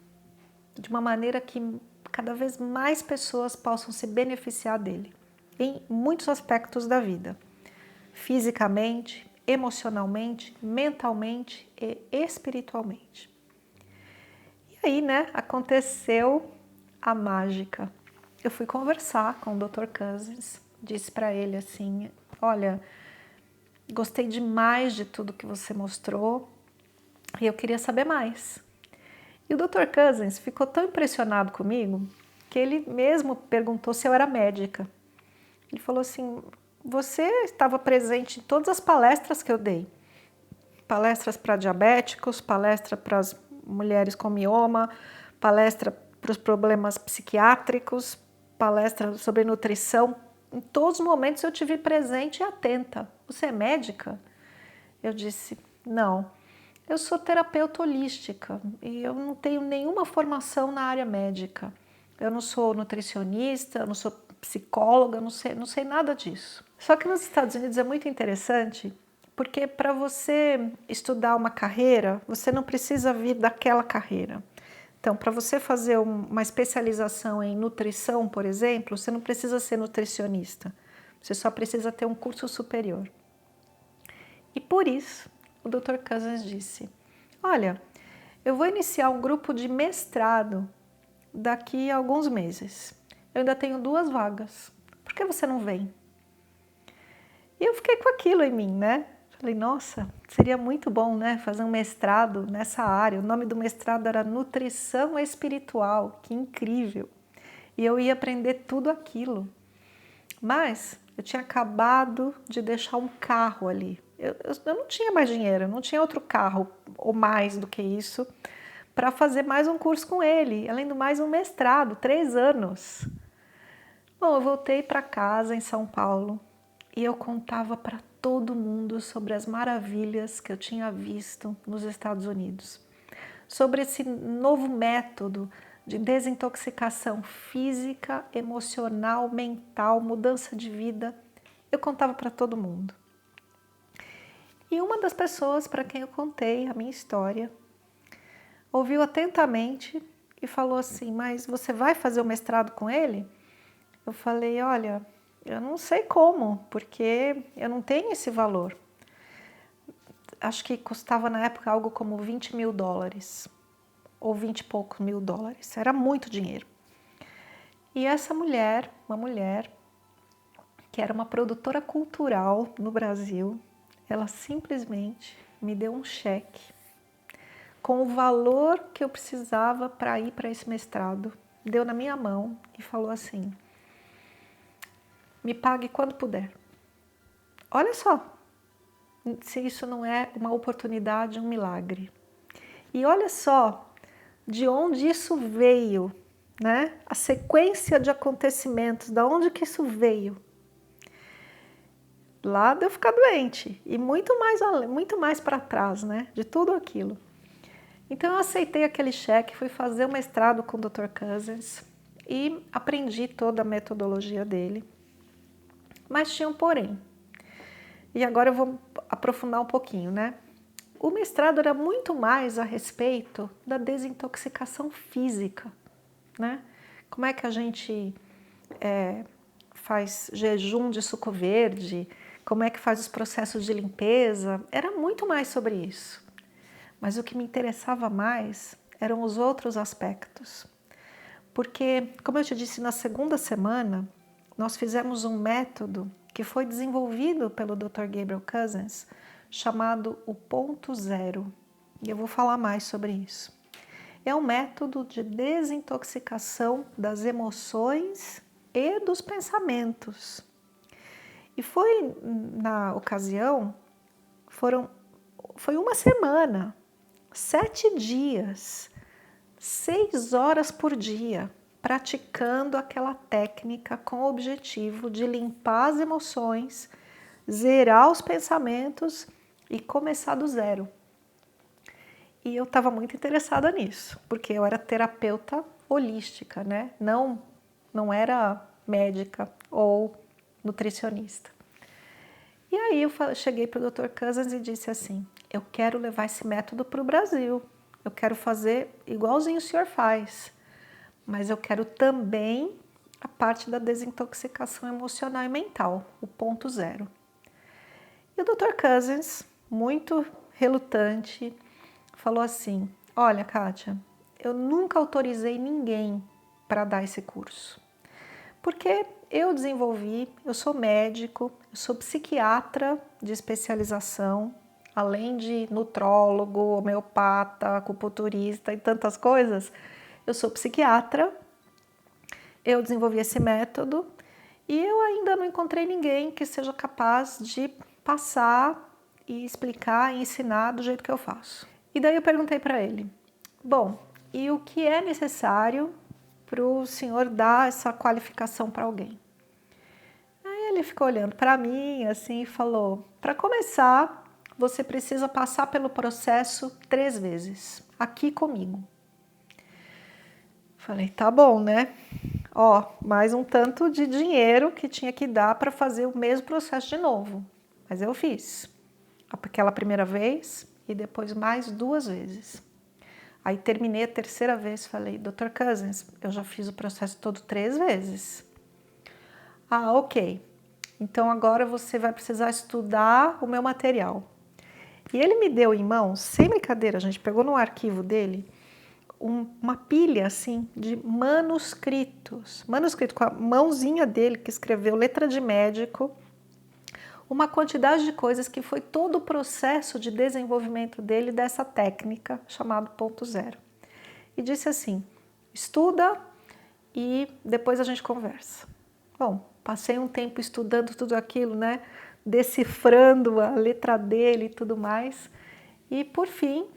de uma maneira que cada vez mais pessoas possam se beneficiar dele, em muitos aspectos da vida, fisicamente, emocionalmente, mentalmente e espiritualmente. E aí, né, aconteceu a mágica. Eu fui conversar com o Dr. Cousins, disse para ele assim: olha, gostei demais de tudo que você mostrou e eu queria saber mais. E o Dr. Cousins ficou tão impressionado comigo que ele mesmo perguntou se eu era médica. Ele falou assim: você estava presente em todas as palestras que eu dei. Palestras para diabéticos, palestra para as mulheres com mioma, palestra para os problemas psiquiátricos, palestra sobre nutrição. Em todos os momentos eu tive presente e atenta. Você é médica? Eu disse: não. Eu sou terapeuta holística e eu não tenho nenhuma formação na área médica. Eu não sou nutricionista, eu não sou psicóloga, não sei nada disso. Só que nos Estados Unidos é muito interessante, porque para você estudar uma carreira, você não precisa vir daquela carreira. Então, para você fazer uma especialização em nutrição, por exemplo, você não precisa ser nutricionista. Você só precisa ter um curso superior. E por isso, o Dr. Cousins disse: olha, eu vou iniciar um grupo de mestrado daqui a alguns meses. Eu ainda tenho 2 vagas. Por que você não vem? E eu fiquei com aquilo em mim, né? Falei, nossa, seria muito bom, né, fazer um mestrado nessa área. O nome do mestrado era Nutrição Espiritual, que incrível. E eu ia aprender tudo aquilo. Mas eu tinha acabado de deixar um carro ali. Eu não tinha mais dinheiro, eu não tinha outro carro ou mais do que isso para fazer mais um curso com ele. Além do mais, um mestrado, 3 anos. Bom, eu voltei para casa em São Paulo e eu contava para todo mundo sobre as maravilhas que eu tinha visto nos Estados Unidos, sobre esse novo método de desintoxicação física, emocional, mental, mudança de vida. Eu contava para todo mundo. E uma das pessoas para quem eu contei a minha história ouviu atentamente e falou assim, mas você vai fazer o mestrado com ele? Eu falei, olha, eu não sei como, porque eu não tenho esse valor. Acho que custava na época algo como $20.000, ou 20 e poucos mil dólares. Era muito dinheiro. E essa mulher, uma mulher que era uma produtora cultural no Brasil, ela simplesmente me deu um cheque com o valor que eu precisava para ir para esse mestrado. Deu na minha mão e falou assim, me pague quando puder. Olha só, se isso não é uma oportunidade, um milagre. E olha só de onde isso veio, né? A sequência de acontecimentos, da onde que isso veio? Lá de eu ficar doente e muito mais para trás, né? De tudo aquilo. Então eu aceitei aquele cheque, fui fazer o mestrado com o Dr. Cousens e aprendi toda a metodologia dele. Mas tinha um porém. E agora eu vou aprofundar um pouquinho, né? O mestrado era muito mais a respeito da desintoxicação física, né? Como é que a gente faz jejum de suco verde, como é que faz os processos de limpeza, era muito mais sobre isso. Mas o que me interessava mais eram os outros aspectos. Porque, como eu te disse, na segunda semana, nós fizemos um método que foi desenvolvido pelo Dr. Gabriel Cousens, chamado o ponto zero. E eu vou falar mais sobre isso. É um método de desintoxicação das emoções e dos pensamentos. E foi, na ocasião, foi uma semana, 7 dias, 6 horas por dia, praticando aquela técnica com o objetivo de limpar as emoções, zerar os pensamentos e começar do zero. E eu estava muito interessada nisso, porque eu era terapeuta holística, né? Não era médica ou nutricionista. E aí eu cheguei para o Dr. Cousens e disse assim, eu quero levar esse método para o Brasil, eu quero fazer igualzinho o senhor faz, mas eu quero também a parte da desintoxicação emocional e mental, o ponto zero. E o Dr. Cousens, muito relutante, falou assim, olha, Kátia, eu nunca autorizei ninguém para dar esse curso, porque eu sou médico, eu sou psiquiatra de especialização, além de nutrólogo, homeopata, acupunturista e tantas coisas, eu sou psiquiatra, eu desenvolvi esse método e eu ainda não encontrei ninguém que seja capaz de passar e explicar e ensinar do jeito que eu faço. E daí eu perguntei para ele, bom, e o que é necessário para o senhor dar essa qualificação para alguém? Aí ele ficou olhando para mim assim e falou, para começar, você precisa passar pelo processo 3 vezes, aqui comigo. Falei, tá bom, né? Ó, mais um tanto de dinheiro que tinha que dar para fazer o mesmo processo de novo. Mas eu fiz. Aquela primeira vez e depois mais 2 vezes. Aí terminei a 3ª vez, falei, Dr. Cousens, eu já fiz o processo todo 3 vezes. Ah, ok. Então agora você vai precisar estudar o meu material. E ele me deu em mãos, sem brincadeira, a gente pegou no arquivo dele, uma pilha assim de manuscritos. Manuscrito com a mãozinha dele que escreveu letra de médico, uma quantidade de coisas que foi todo o processo de desenvolvimento dele dessa técnica chamada ponto zero. E disse assim: estuda e depois a gente conversa. Bom, passei um tempo estudando tudo aquilo, né? Decifrando a letra dele e tudo mais. E por fim,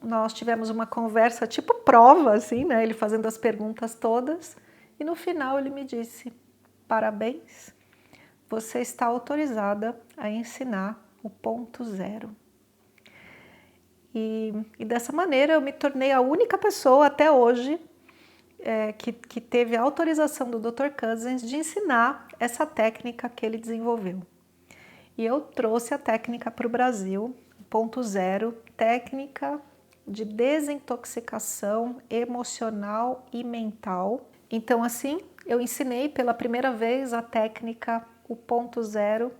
nós tivemos uma conversa tipo prova, assim, né? Ele fazendo as perguntas todas. E no final ele me disse: parabéns, você está autorizada a ensinar o ponto zero. E dessa maneira eu me tornei a única pessoa até hoje que teve a autorização do Dr. Cousens de ensinar essa técnica que ele desenvolveu. E eu trouxe a técnica para o Brasil, ponto zero, técnica de desintoxicação emocional e mental. Então, assim, eu ensinei pela primeira vez a técnica, o ponto zero,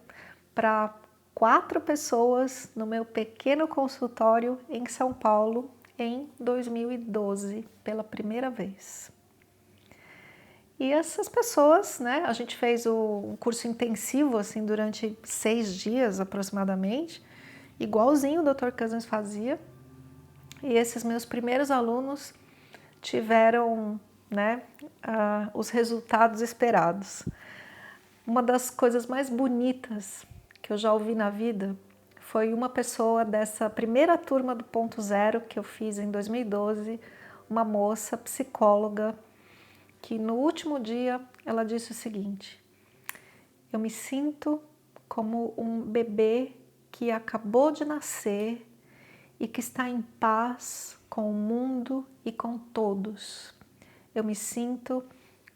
para 4 pessoas no meu pequeno consultório em São Paulo em 2012, pela primeira vez. E essas pessoas, né, a gente fez o curso intensivo assim durante 6 dias aproximadamente, igualzinho o Dr. Cousens fazia. E esses meus primeiros alunos tiveram, né, os resultados esperados. Uma das coisas mais bonitas que eu já ouvi na vida foi uma pessoa dessa primeira turma do ponto zero que eu fiz em 2012, uma moça psicóloga, que no último dia ela disse o seguinte: eu me sinto como um bebê que acabou de nascer e que está em paz com o mundo e com todos. Eu me sinto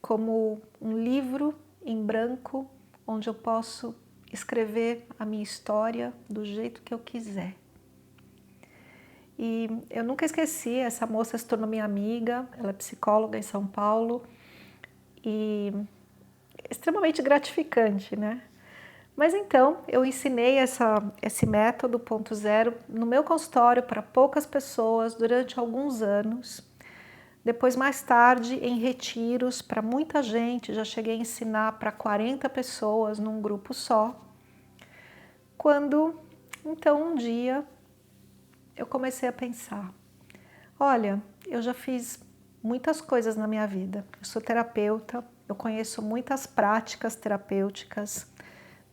como um livro em branco onde eu posso escrever a minha história do jeito que eu quiser. E eu nunca esqueci, essa moça se tornou minha amiga, ela é psicóloga em São Paulo e é extremamente gratificante, né? Mas então, eu ensinei esse método ponto zero no meu consultório para poucas pessoas durante alguns anos. Depois, mais tarde, em retiros para muita gente, já cheguei a ensinar para 40 pessoas num grupo só. Quando, então, um dia, eu comecei a pensar: olha, eu já fiz muitas coisas na minha vida. Eu sou terapeuta, eu conheço muitas práticas terapêuticas,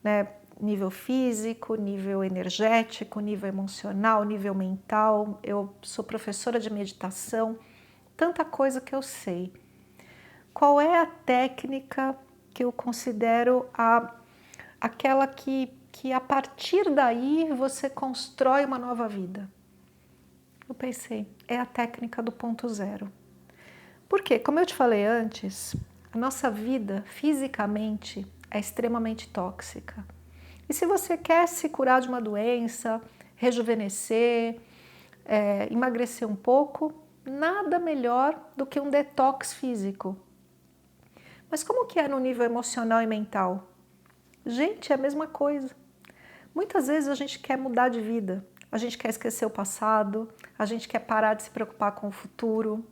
né? Nível físico, nível energético, nível emocional, nível mental. Eu sou professora de meditação, tanta coisa que eu sei. Qual é a técnica que eu considero aquela que a partir daí você constrói uma nova vida? Eu pensei, é a técnica do ponto zero. Por quê? Como eu te falei antes, a nossa vida fisicamente é extremamente tóxica. E se você quer se curar de uma doença, rejuvenescer, emagrecer um pouco, nada melhor do que um detox físico. Mas como que é no nível emocional e mental? Gente, é a mesma coisa. Muitas vezes a gente quer mudar de vida, a gente quer esquecer o passado, a gente quer parar de se preocupar com o futuro,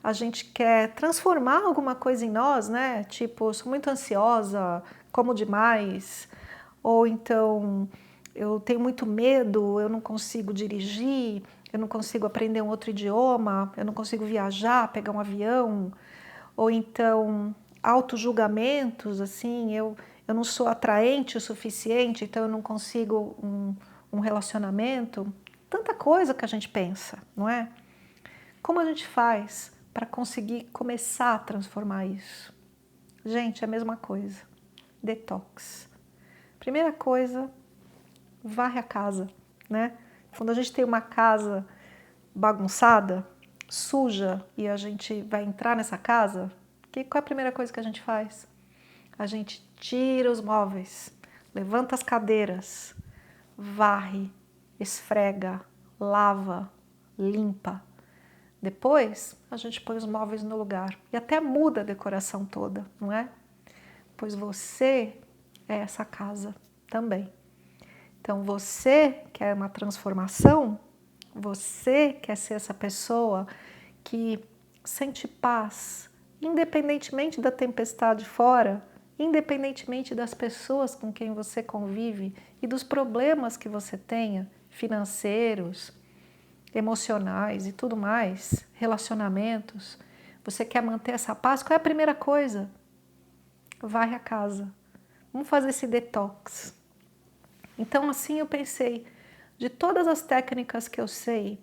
a gente quer transformar alguma coisa em nós, né? Tipo, sou muito ansiosa, como demais, ou então eu tenho muito medo, eu não consigo dirigir, eu não consigo aprender um outro idioma, eu não consigo viajar, pegar um avião, ou então auto-julgamentos, assim, eu não sou atraente o suficiente, então eu não consigo um relacionamento. Tanta coisa que a gente pensa, não é? Como a gente faz para conseguir começar a transformar isso? Gente, é a mesma coisa. Detox. Primeira coisa, varre a casa, né? Quando a gente tem uma casa bagunçada, suja, e a gente vai entrar nessa casa, qual é a primeira coisa que a gente faz? A gente tira os móveis, levanta as cadeiras, varre, esfrega, lava, limpa. Depois, a gente põe os móveis no lugar e até muda a decoração toda, não é? Pois você é essa casa também. Então, você quer uma transformação? Você quer ser essa pessoa que sente paz, independentemente da tempestade fora independentemente das pessoas com quem você convive e dos problemas que você tenha, financeiros, emocionais e tudo mais, relacionamentos, você quer manter essa paz, qual é a primeira coisa? Varre a casa. Vamos fazer esse detox. Então assim eu pensei, de todas as técnicas que eu sei,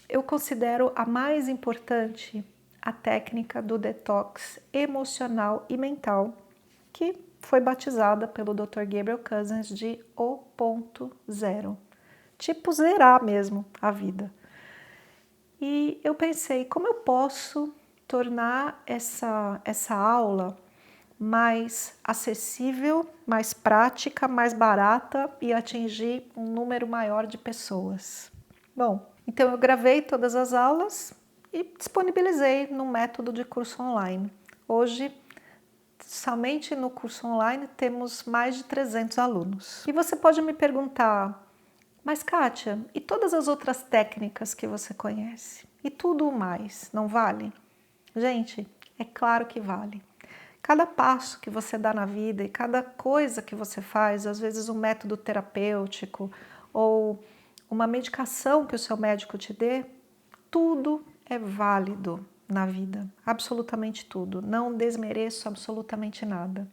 eu considero a mais importante a técnica do detox emocional e mental, que foi batizada pelo Dr. Gabriel Cousens de O Ponto Zero. Tipo zerar mesmo a vida. E eu pensei, como eu posso tornar essa aula mais acessível, mais prática, mais barata e atingir um número maior de pessoas? Bom, então eu gravei todas as aulas e disponibilizei no método de curso online. Hoje, somente no curso online temos mais de 300 alunos. E você pode me perguntar, mas Kátia, e todas as outras técnicas que você conhece? E tudo mais, não vale? Gente, é claro que vale. Cada passo que você dá na vida e cada coisa que você faz, às vezes um método terapêutico ou uma medicação que o seu médico te dê, tudo é válido na vida, absolutamente tudo. Não desmereço absolutamente nada.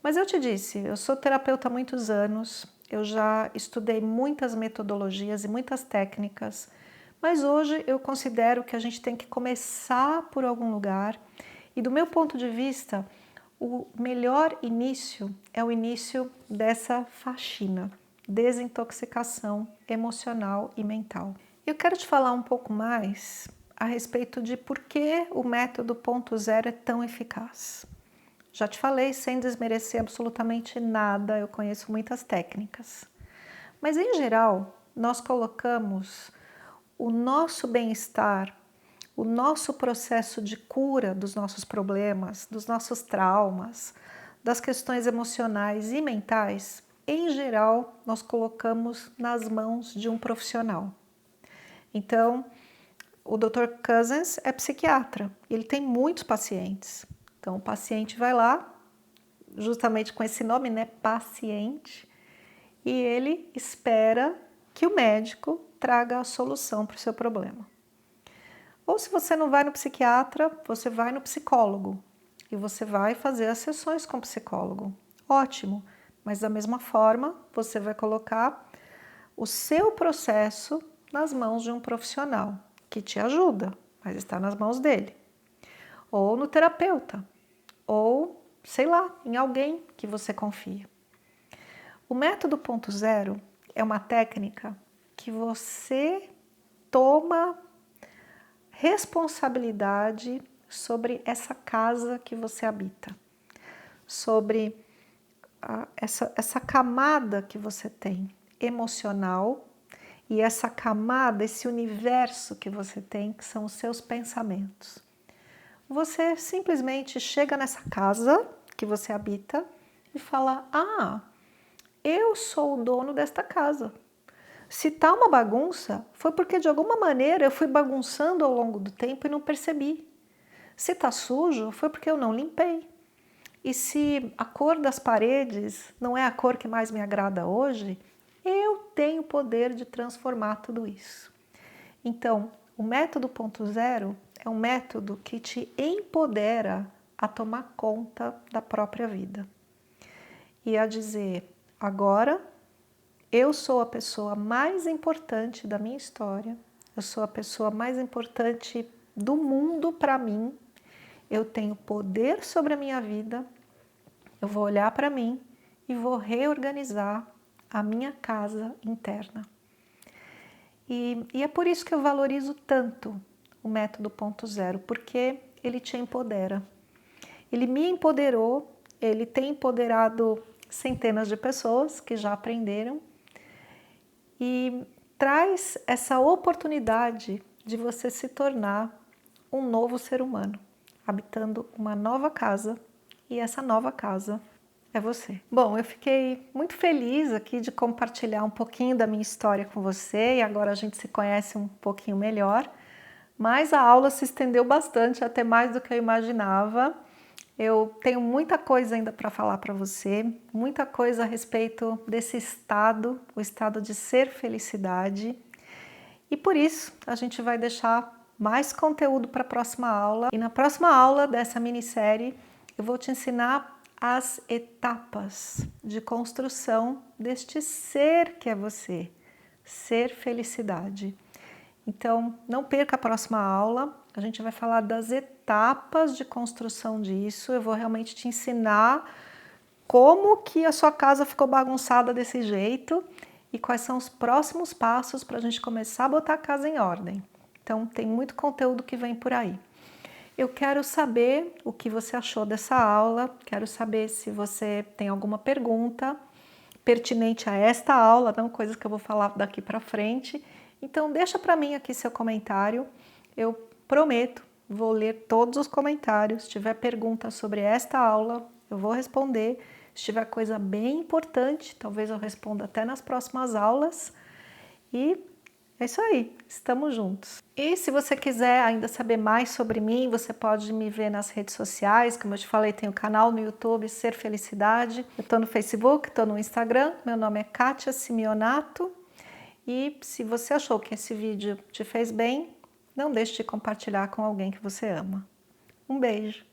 Mas eu te disse, eu sou terapeuta há muitos anos, eu já estudei muitas metodologias e muitas técnicas, mas hoje eu considero que a gente tem que começar por algum lugar e, do meu ponto de vista, o melhor início é o início dessa faxina, desintoxicação emocional e mental. Eu quero te falar um pouco mais a respeito de por que o método ponto zero é tão eficaz. Já te falei, sem desmerecer absolutamente nada, eu conheço muitas técnicas. Mas, em geral, nós colocamos o nosso bem-estar, o nosso processo de cura dos nossos problemas, dos nossos traumas, das questões emocionais e mentais, em geral, nós colocamos nas mãos de um profissional. Então, o Dr. Cousens é psiquiatra, ele tem muitos pacientes. Então, o paciente vai lá, justamente com esse nome, né, paciente, e ele espera que o médico traga a solução para o seu problema. Ou se você não vai no psiquiatra, você vai no psicólogo e você vai fazer as sessões com o psicólogo. Ótimo, mas da mesma forma você vai colocar o seu processo nas mãos de um profissional que te ajuda, mas está nas mãos dele. Ou no terapeuta, ou, sei lá, em alguém que você confia. O método ponto zero é uma técnica que você toma responsabilidade sobre essa casa que você habita, sobre essa camada que você tem emocional e essa camada, esse universo que você tem, que são os seus pensamentos. Você simplesmente chega nessa casa que você habita e fala: ah, eu sou o dono desta casa. Se tá uma bagunça, foi porque de alguma maneira eu fui bagunçando ao longo do tempo e não percebi. Se tá sujo, foi porque eu não limpei. E se a cor das paredes não é a cor que mais me agrada hoje, eu tenho o poder de transformar tudo isso. Então, o método ponto zero é um método que te empodera a tomar conta da própria vida. E a dizer, agora eu sou a pessoa mais importante da minha história, eu sou a pessoa mais importante do mundo para mim, eu tenho poder sobre a minha vida, eu vou olhar para mim e vou reorganizar a minha casa interna. E é por isso que eu valorizo tanto o método ponto zero, porque ele te empodera. Ele me empoderou, ele tem empoderado centenas de pessoas que já aprenderam e traz essa oportunidade de você se tornar um novo ser humano, habitando uma nova casa, e essa nova casa é você. Bom, eu fiquei muito feliz aqui de compartilhar um pouquinho da minha história com você e agora a gente se conhece um pouquinho melhor, mas a aula se estendeu bastante, até mais do que eu imaginava, Eu tenho muita coisa ainda para falar para você, muita coisa a respeito desse estado, o estado de ser felicidade. E por isso a gente vai deixar mais conteúdo para a próxima aula. E na próxima aula dessa minissérie eu vou te ensinar as etapas de construção deste ser que é você, ser felicidade. Então, não perca a próxima aula, a gente vai falar das etapas de construção disso, eu vou realmente te ensinar como que a sua casa ficou bagunçada desse jeito e quais são os próximos passos para a gente começar a botar a casa em ordem. Então, tem muito conteúdo que vem por aí. Eu quero saber o que você achou dessa aula, quero saber se você tem alguma pergunta pertinente a esta aula, não coisas que eu vou falar daqui para frente. Então deixa para mim aqui seu comentário, eu prometo, vou ler todos os comentários, se tiver pergunta sobre esta aula, eu vou responder, se tiver coisa bem importante, talvez eu responda até nas próximas aulas, e é isso aí, estamos juntos. E se você quiser ainda saber mais sobre mim, você pode me ver nas redes sociais, como eu te falei, tem o canal no YouTube Ser Felicidade, eu estou no Facebook, estou no Instagram, meu nome é Kátia Simeonato, e se você achou que esse vídeo te fez bem, não deixe de compartilhar com alguém que você ama. Um beijo!